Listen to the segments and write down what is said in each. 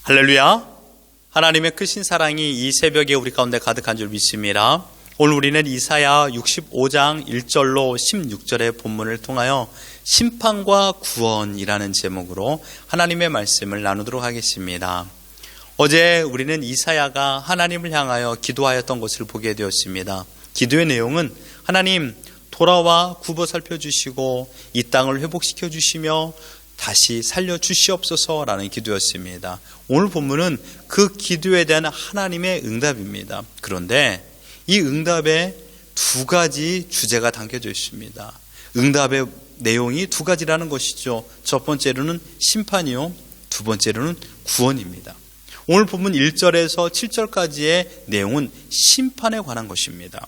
할렐루야. 하나님의 크신 사랑이 이 새벽에 우리 가운데 가득한 줄 믿습니다. 오늘 우리는 이사야 65장 1절로 16절의 본문을 통하여 심판과 구원이라는 제목으로 하나님의 말씀을 나누도록 하겠습니다. 어제 우리는 이사야가 하나님을 향하여 기도하였던 것을 보게 되었습니다. 기도의 내용은 하나님 돌아와 굽어 살펴주시고 이 땅을 회복시켜 주시며 다시 살려주시옵소서라는 기도였습니다. 오늘 본문은 그 기도에 대한 하나님의 응답입니다. 그런데 이 응답에 두 가지 주제가 담겨져 있습니다. 응답의 내용이 두 가지라는 것이죠. 첫 번째로는 심판이요, 두 번째로는 구원입니다. 오늘 본문 1절에서 7절까지의 내용은 심판에 관한 것입니다.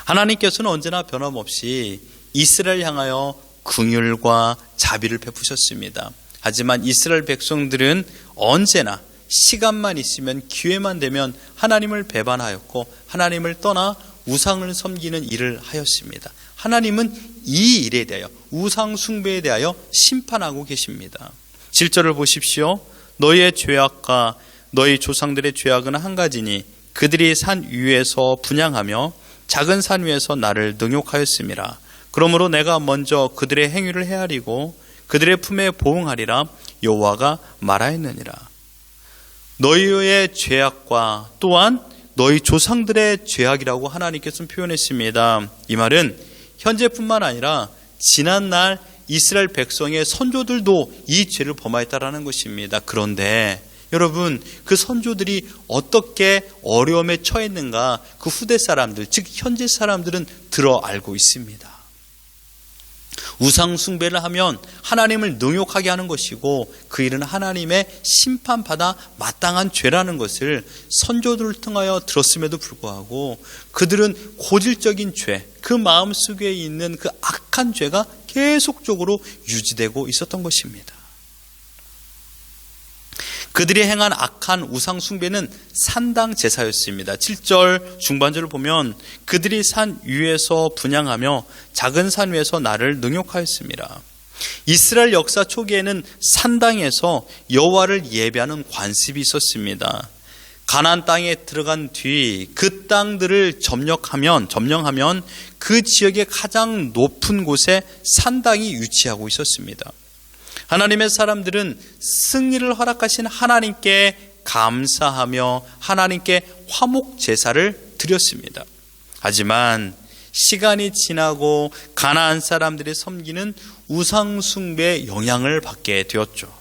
하나님께서는 언제나 변함없이 이스라엘 향하여 긍휼과 자비를 베푸셨습니다. 하지만 이스라엘 백성들은 언제나 시간만 있으면, 기회만 되면 하나님을 배반하였고 하나님을 떠나 우상을 섬기는 일을 하였습니다. 하나님은 이 일에 대하여, 우상 숭배에 대하여 심판하고 계십니다. 7절을 보십시오. 너희의 죄악과 너희 조상들의 죄악은 한 가지니 그들이 산 위에서 분향하며 작은 산 위에서 나를 능욕하였음이라. 그러므로 내가 먼저 그들의 행위를 헤아리고 그들의 품에 보응하리라. 여호와가 말하였느니라. 너희의 죄악과 또한 너희 조상들의 죄악이라고 하나님께서는 표현했습니다. 이 말은 현재뿐만 아니라 지난날 이스라엘 백성의 선조들도 이 죄를 범하였다라는 것입니다. 그런데 여러분, 그 선조들이 어떻게 어려움에 처했는가 그 후대 사람들, 즉 현재 사람들은 들어 알고 있습니다. 우상 숭배를 하면 하나님을 능욕하게 하는 것이고 그 일은 하나님의 심판받아 마땅한 죄라는 것을 선조들을 통하여 들었음에도 불구하고 그들은 고질적인 죄, 그 마음속에 있는 그 악한 죄가 계속적으로 유지되고 있었던 것입니다. 그들이 행한 악한 우상 숭배는 산당 제사였습니다. 7절 중반절을 보면 그들이 산 위에서 분향하며 작은 산 위에서 나를 능욕하였습니다. 이스라엘 역사 초기에는 산당에서 여호와를 예배하는 관습이 있었습니다. 가나안 땅에 들어간 뒤 그 땅들을 점령하면 그 지역의 가장 높은 곳에 산당이 위치하고 있었습니다. 하나님의 사람들은 승리를 허락하신 하나님께 감사하며 하나님께 화목 제사를 드렸습니다. 하지만 시간이 지나고 가나안 사람들이 섬기는 우상 숭배의 영향을 받게 되었죠.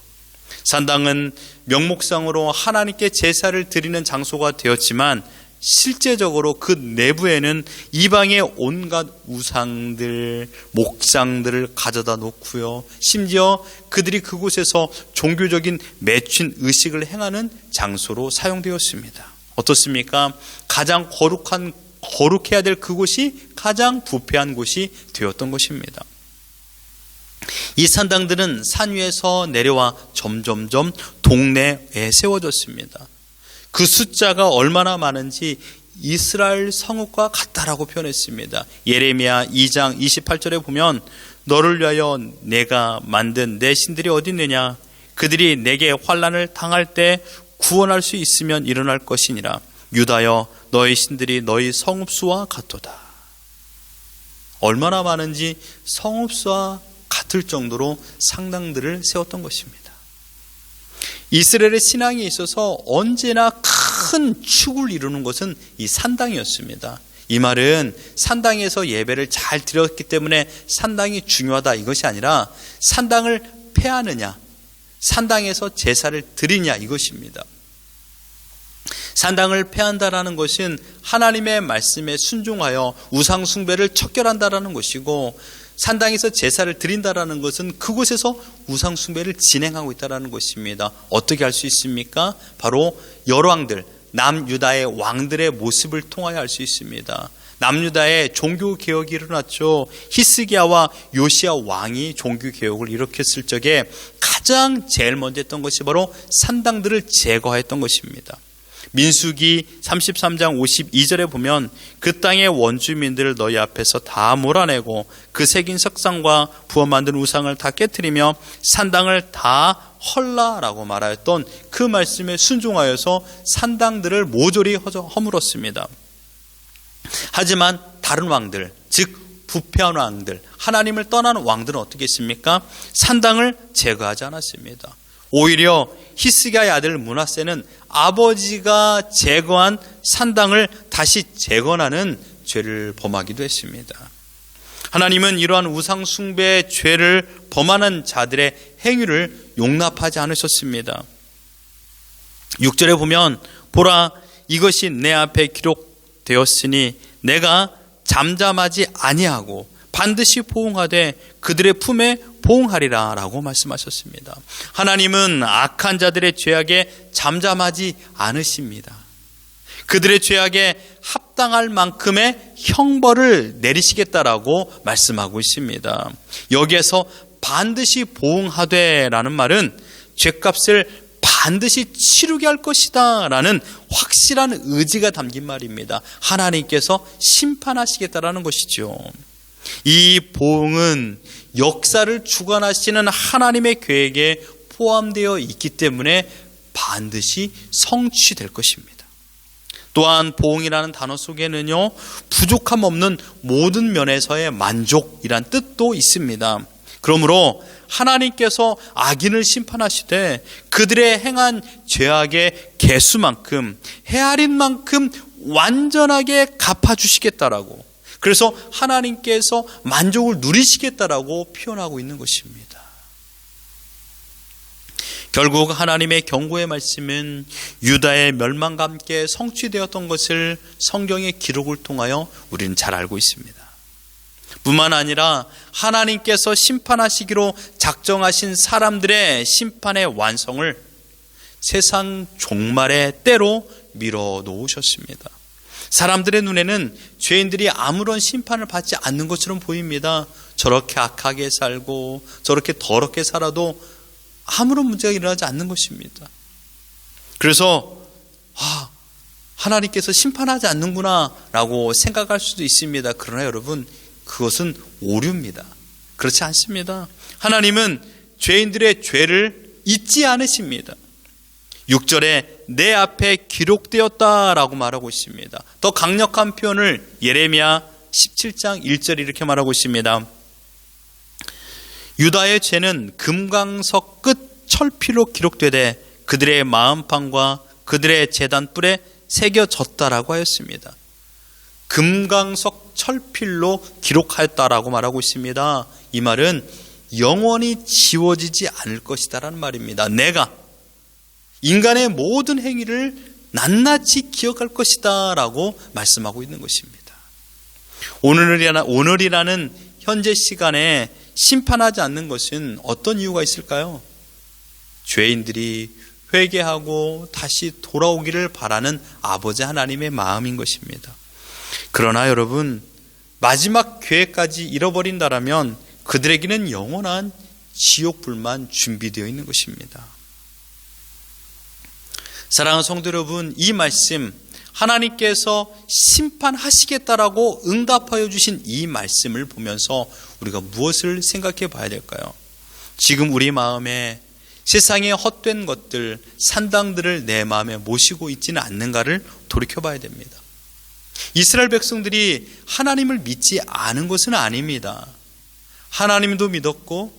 산당은 명목상으로 하나님께 제사를 드리는 장소가 되었지만 실제적으로 그 내부에는 이방의 온갖 우상들, 목상들을 가져다 놓고요. 심지어 그들이 그곳에서 종교적인 매춘 의식을 행하는 장소로 사용되었습니다. 어떻습니까? 가장 거룩해야 될 그곳이 가장 부패한 곳이 되었던 것입니다. 이 산당들은 산 위에서 내려와 점점점 동네에 세워졌습니다. 그 숫자가 얼마나 많은지 이스라엘 성읍과 같다라고 표현했습니다. 예레미야 2장 28절에 보면 너를 위하여 내가 만든 내 신들이 어디 있느냐? 그들이 내게 환난을 당할 때 구원할 수 있으면 일어날 것이니라. 유다여 너희 신들이 너희 성읍수와 같도다. 얼마나 많은지 성읍수와 같을 정도로 상당들을 세웠던 것입니다. 이스라엘의 신앙에 있어서 언제나 큰 축을 이루는 것은 이 산당이었습니다. 이 말은 산당에서 예배를 잘 드렸기 때문에 산당이 중요하다 이것이 아니라 산당을 폐하느냐, 산당에서 제사를 드리냐 이것입니다. 산당을 폐한다라는 것은 하나님의 말씀에 순종하여 우상 숭배를 척결한다라는 것이고, 산당에서 제사를 드린다라는 것은 그곳에서 우상 숭배를 진행하고 있다라는 것입니다. 어떻게 할 수 있습니까? 바로 열왕들, 남유다의 왕들의 모습을 통하여 알 수 있습니다. 남유다의 종교개혁이 일어났죠. 히스기야와 요시야 왕이 종교개혁을 일으켰을 적에 가장 제일 먼저 했던 것이 바로 산당들을 제거했던 것입니다. 민수기 33장 52절에 보면 그 땅의 원주민들을 너희 앞에서 다 몰아내고 그 새긴 석상과 부어 만든 우상을 다 깨트리며 산당을 다 헐라라고 말하였던 그 말씀에 순종하여서 산당들을 모조리 허물었습니다. 하지만 다른 왕들, 즉 부패한 왕들, 하나님을 떠난 왕들은 어떻게 했습니까? 산당을 제거하지 않았습니다. 오히려 히스기야의 아들 므낫세는 아버지가 제거한 산당을 다시 재건하는 죄를 범하기도 했습니다. 하나님은 이러한 우상 숭배의 죄를 범하는 자들의 행위를 용납하지 않으셨습니다. 6절에 보면 보라, 이것이 내 앞에 기록되었으니 내가 잠잠하지 아니하고 반드시 보응하되 그들의 품에 보응하리라 라고 말씀하셨습니다. 하나님은 악한 자들의 죄악에 잠잠하지 않으십니다. 그들의 죄악에 합당할 만큼의 형벌을 내리시겠다라고 말씀하고 있습니다. 여기에서 반드시 보응하되 라는 말은 죄값을 반드시 치르게 할 것이다 라는 확실한 의지가 담긴 말입니다. 하나님께서 심판하시겠다라는 것이죠. 이 보응은 역사를 주관하시는 하나님의 계획에 포함되어 있기 때문에 반드시 성취될 것입니다. 또한 보응이라는 단어 속에는요, 부족함 없는 모든 면에서의 만족이란 뜻도 있습니다. 그러므로 하나님께서 악인을 심판하시되 그들의 행한 죄악의 개수만큼, 헤아린 만큼 완전하게 갚아주시겠다라고, 그래서 하나님께서 만족을 누리시겠다라고 표현하고 있는 것입니다. 결국 하나님의 경고의 말씀은 유다의 멸망과 함께 성취되었던 것을 성경의 기록을 통하여 우리는 잘 알고 있습니다. 뿐만 아니라 하나님께서 심판하시기로 작정하신 사람들의 심판의 완성을 세상 종말의 때로 밀어 놓으셨습니다. 사람들의 눈에는 죄인들이 아무런 심판을 받지 않는 것처럼 보입니다. 저렇게 악하게 살고 저렇게 더럽게 살아도 아무런 문제가 일어나지 않는 것입니다. 그래서 하나님께서 심판하지 않는구나 라고 생각할 수도 있습니다. 그러나 여러분, 그것은 오류입니다. 그렇지 않습니다. 하나님은 죄인들의 죄를 잊지 않으십니다. 6절에 내 앞에 기록되었다라고 말하고 있습니다. 더 강력한 표현을 예레미야 17장 1절 이렇게 말하고 있습니다. 유다의 죄는 금강석 끝 철필로 기록되되 그들의 마음판과 그들의 제단 뿔에 새겨졌다라고 하였습니다. 금강석 철필로 기록하였다라고 말하고 있습니다. 이 말은 영원히 지워지지 않을 것이다라는 말입니다. 내가 인간의 모든 행위를 낱낱이 기억할 것이다 라고 말씀하고 있는 것입니다. 오늘이라는 현재 시간에 심판하지 않는 것은 어떤 이유가 있을까요? 죄인들이 회개하고 다시 돌아오기를 바라는 아버지 하나님의 마음인 것입니다. 그러나 여러분, 마지막 기회까지 잃어버린다라면 그들에게는 영원한 지옥불만 준비되어 있는 것입니다. 사랑하는 성도 여러분, 이 말씀, 하나님께서 심판하시겠다라고 응답하여 주신 이 말씀을 보면서 우리가 무엇을 생각해 봐야 될까요? 지금 우리 마음에 세상의 헛된 것들, 산당들을 내 마음에 모시고 있지는 않는가를 돌이켜 봐야 됩니다. 이스라엘 백성들이 하나님을 믿지 않은 것은 아닙니다. 하나님도 믿었고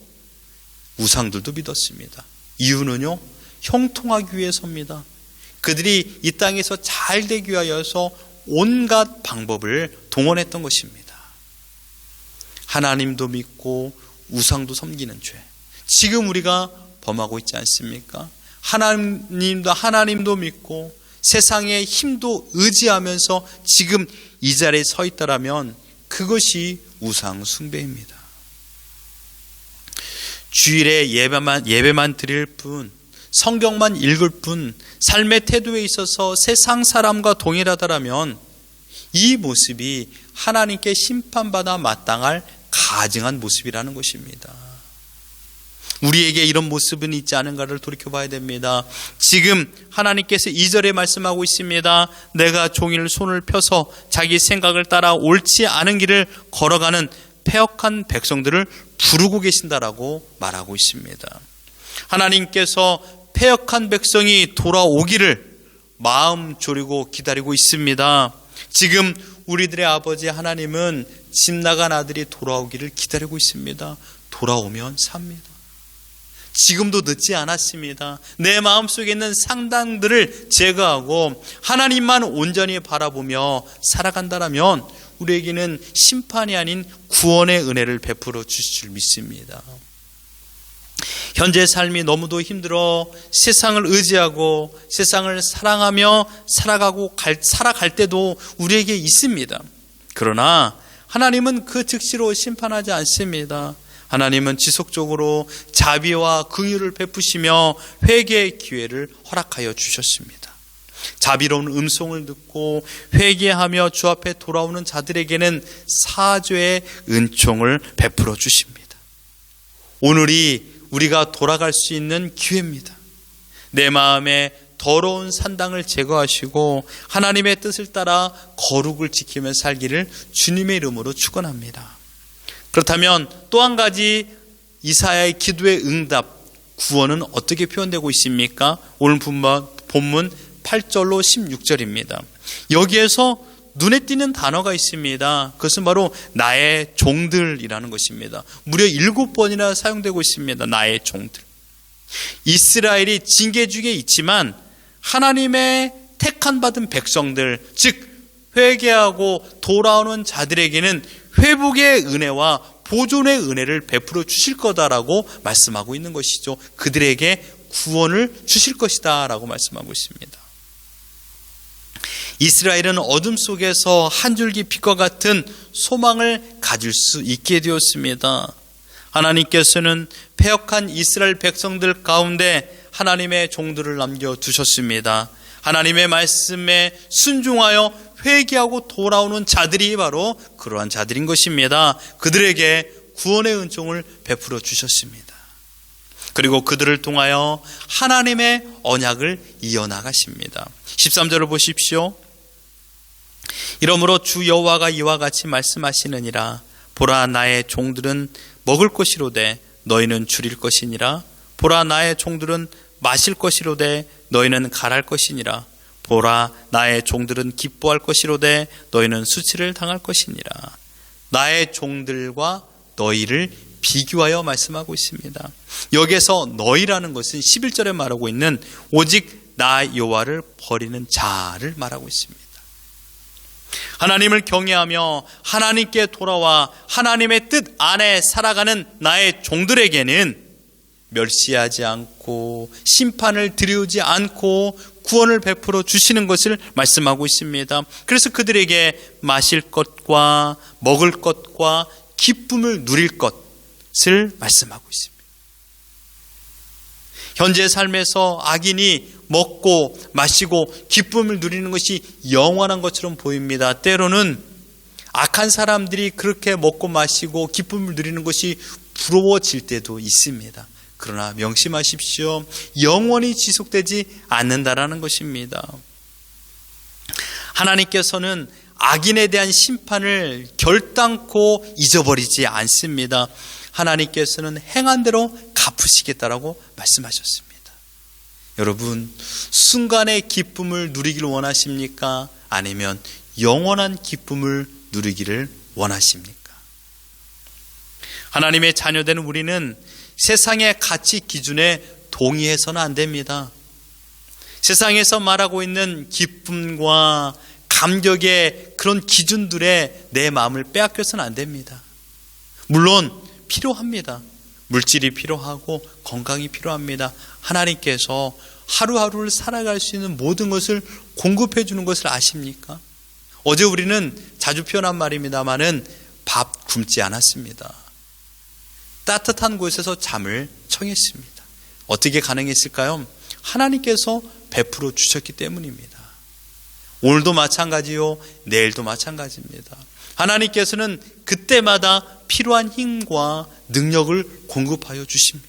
우상들도 믿었습니다. 이유는요, 형통하기 위해서입니다. 그들이 이 땅에서 잘 되기 위하여서 온갖 방법을 동원했던 것입니다. 하나님도 믿고 우상도 섬기는 죄, 지금 우리가 범하고 있지 않습니까? 하나님도 믿고 세상의 힘도 의지하면서 지금 이 자리에 서 있다라면 그것이 우상 숭배입니다. 주일에 예배만 드릴 뿐, 성경만 읽을 뿐, 삶의 태도에 있어서 세상 사람과 동일하다라면 이 모습이 하나님께 심판받아 마땅할 가증한 모습이라는 것입니다. 우리에게 이런 모습은 있지 않은가를 돌이켜봐야 됩니다. 지금 하나님께서 2절에 말씀하고 있습니다. 내가 종일 손을 펴서 자기 생각을 따라 옳지 않은 길을 걸어가는 패역한 백성들을 부르고 계신다라고 말하고 있습니다. 하나님께서 패역한 백성이 돌아오기를 마음 졸이고 기다리고 있습니다. 지금 우리들의 아버지 하나님은 집 나간 아들이 돌아오기를 기다리고 있습니다. 돌아오면 삽니다. 지금도 늦지 않았습니다. 내 마음속에 있는 상당들을 제거하고 하나님만 온전히 바라보며 살아간다면 우리에게는 심판이 아닌 구원의 은혜를 베풀어 주실 줄 믿습니다. 현재 삶이 너무도 힘들어 세상을 의지하고 세상을 사랑하며 살아갈 때도 우리에게 있습니다. 그러나 하나님은 그 즉시로 심판하지 않습니다. 하나님은 지속적으로 자비와 긍휼을 베푸시며 회개의 기회를 허락하여 주셨습니다. 자비로운 음성을 듣고 회개하며 주 앞에 돌아오는 자들에게는 사죄의 은총을 베풀어 주십니다. 오늘이 우리가 돌아갈 수 있는 기회입니다. 내 마음에 더러운 산당을 제거하시고 하나님의 뜻을 따라 거룩을 지키며 살기를 주님의 이름으로 축원합니다. 그렇다면 또 한 가지 이사야의 기도의 응답, 구원은 어떻게 표현되고 있습니까? 오늘 본문 8절로 16절입니다. 여기에서 눈에 띄는 단어가 있습니다. 그것은 바로 나의 종들이라는 것입니다. 무려 7번이나 사용되고 있습니다. 나의 종들. 이스라엘이 징계 중에 있지만 하나님의 택한 받은 백성들, 즉 회개하고 돌아오는 자들에게는 회복의 은혜와 보존의 은혜를 베풀어 주실 거다라고 말씀하고 있는 것이죠. 그들에게 구원을 주실 것이다 라고 말씀하고 있습니다. 이스라엘은 어둠 속에서 한 줄기 빛과 같은 소망을 가질 수 있게 되었습니다. 하나님께서는 패역한 이스라엘 백성들 가운데 하나님의 종들을 남겨두셨습니다. 하나님의 말씀에 순종하여 회개하고 돌아오는 자들이 바로 그러한 자들인 것입니다. 그들에게 구원의 은총을 베풀어 주셨습니다. 그리고 그들을 통하여 하나님의 언약을 이어나가십니다. 13절을 보십시오. 이러므로 주 여호와가 이와 같이 말씀하시느니라. 보라, 나의 종들은 먹을 것이로되 너희는 줄일 것이니라. 보라, 나의 종들은 마실 것이로되 너희는 갈할 것이니라. 보라, 나의 종들은 기뻐할 것이로되 너희는 수치를 당할 것이니라. 나의 종들과 너희를 비교하여 말씀하고 있습니다. 여기에서 너희라는 것은 11절에 말하고 있는 오직 나 여호와를 버리는 자를 말하고 있습니다. 하나님을 경외하며 하나님께 돌아와 하나님의 뜻 안에 살아가는 나의 종들에게는 멸시하지 않고 심판을 드리우지 않고 구원을 베풀어 주시는 것을 말씀하고 있습니다. 그래서 그들에게 마실 것과 먹을 것과 기쁨을 누릴 것을 말씀하고 있습니다. 현재 삶에서 악인이 먹고 마시고 기쁨을 누리는 것이 영원한 것처럼 보입니다. 때로는 악한 사람들이 그렇게 먹고 마시고 기쁨을 누리는 것이 부러워질 때도 있습니다. 그러나 명심하십시오. 영원히 지속되지 않는다라는 것입니다. 하나님께서는 악인에 대한 심판을 결단코 잊어버리지 않습니다. 하나님께서는 행한 대로 갚으시겠다라고 말씀하셨습니다. 여러분, 순간의 기쁨을 누리기를 원하십니까? 아니면 영원한 기쁨을 누리기를 원하십니까? 하나님의 자녀된 우리는 세상의 가치 기준에 동의해서는 안 됩니다. 세상에서 말하고 있는 기쁨과 감격의 그런 기준들에 내 마음을 빼앗겨서는 안 됩니다. 물론 필요합니다. 물질이 필요하고 건강이 필요합니다. 하나님께서 하루하루를 살아갈 수 있는 모든 것을 공급해 주는 것을 아십니까? 어제 우리는 자주 표현한 말입니다마는 밥 굶지 않았습니다. 따뜻한 곳에서 잠을 청했습니다. 어떻게 가능했을까요? 하나님께서 베풀어 주셨기 때문입니다. 오늘도 마찬가지요, 내일도 마찬가지입니다. 하나님께서는 그때마다 필요한 힘과 능력을 공급하여 주십니다.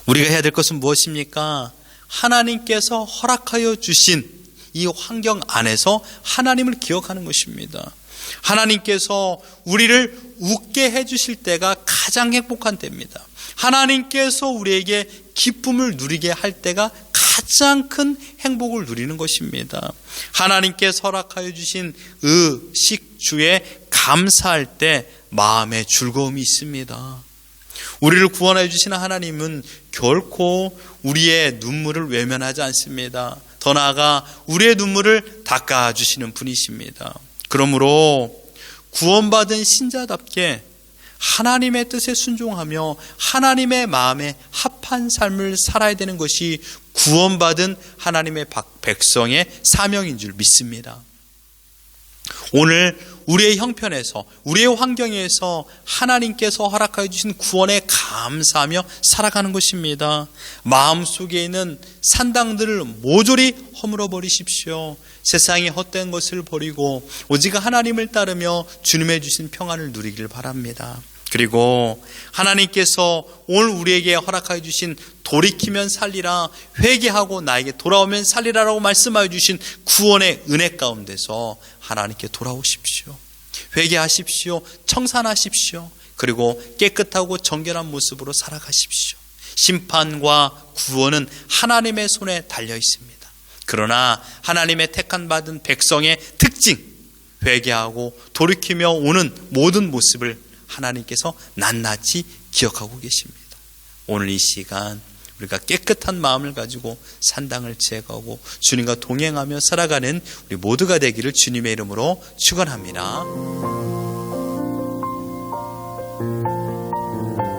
우리가 해야 될 것은 무엇입니까? 하나님께서 허락하여 주신 이 환경 안에서 하나님을 기억하는 것입니다. 하나님께서 우리를 웃게 해주실 때가 가장 행복한 때입니다. 하나님께서 우리에게 기쁨을 누리게 할 때가 가장 큰 행복을 누리는 것입니다. 하나님께 허락하여 주신 식주에 감사할 때 마음에 즐거움이 있습니다. 우리를 구원하여 주신 하나님은 결코 우리의 눈물을 외면하지 않습니다. 더 나아가 우리의 눈물을 닦아주시는 분이십니다. 그러므로 구원받은 신자답게 하나님의 뜻에 순종하며 하나님의 마음에 합한 삶을 살아야 되는 것이 구원받은 하나님의 백성의 사명인 줄 믿습니다. 오늘 우리의 형편에서, 우리의 환경에서 하나님께서 허락하여 주신 구원에 감사하며 살아가는 것입니다. 마음속에 있는 산당들을 모조리 허물어 버리십시오. 세상의 헛된 것을 버리고 오직 하나님을 따르며 주님의 주신 평안을 누리길 바랍니다. 그리고 하나님께서 오늘 우리에게 허락하여 주신 돌이키면 살리라, 회개하고 나에게 돌아오면 살리라라고 말씀하여 주신 구원의 은혜 가운데서 하나님께 돌아오십시오. 회개하십시오. 청산하십시오. 그리고 깨끗하고 정결한 모습으로 살아가십시오. 심판과 구원은 하나님의 손에 달려 있습니다. 그러나 하나님의 택한 받은 백성의 특징, 회개하고 돌이키며 오는 모든 모습을 하나님께서 낱낱이 기억하고 계십니다. 오늘 이 시간 우리가 깨끗한 마음을 가지고 산당을 제거하고 주님과 동행하며 살아가는 우리 모두가 되기를 주님의 이름으로 축원합니다.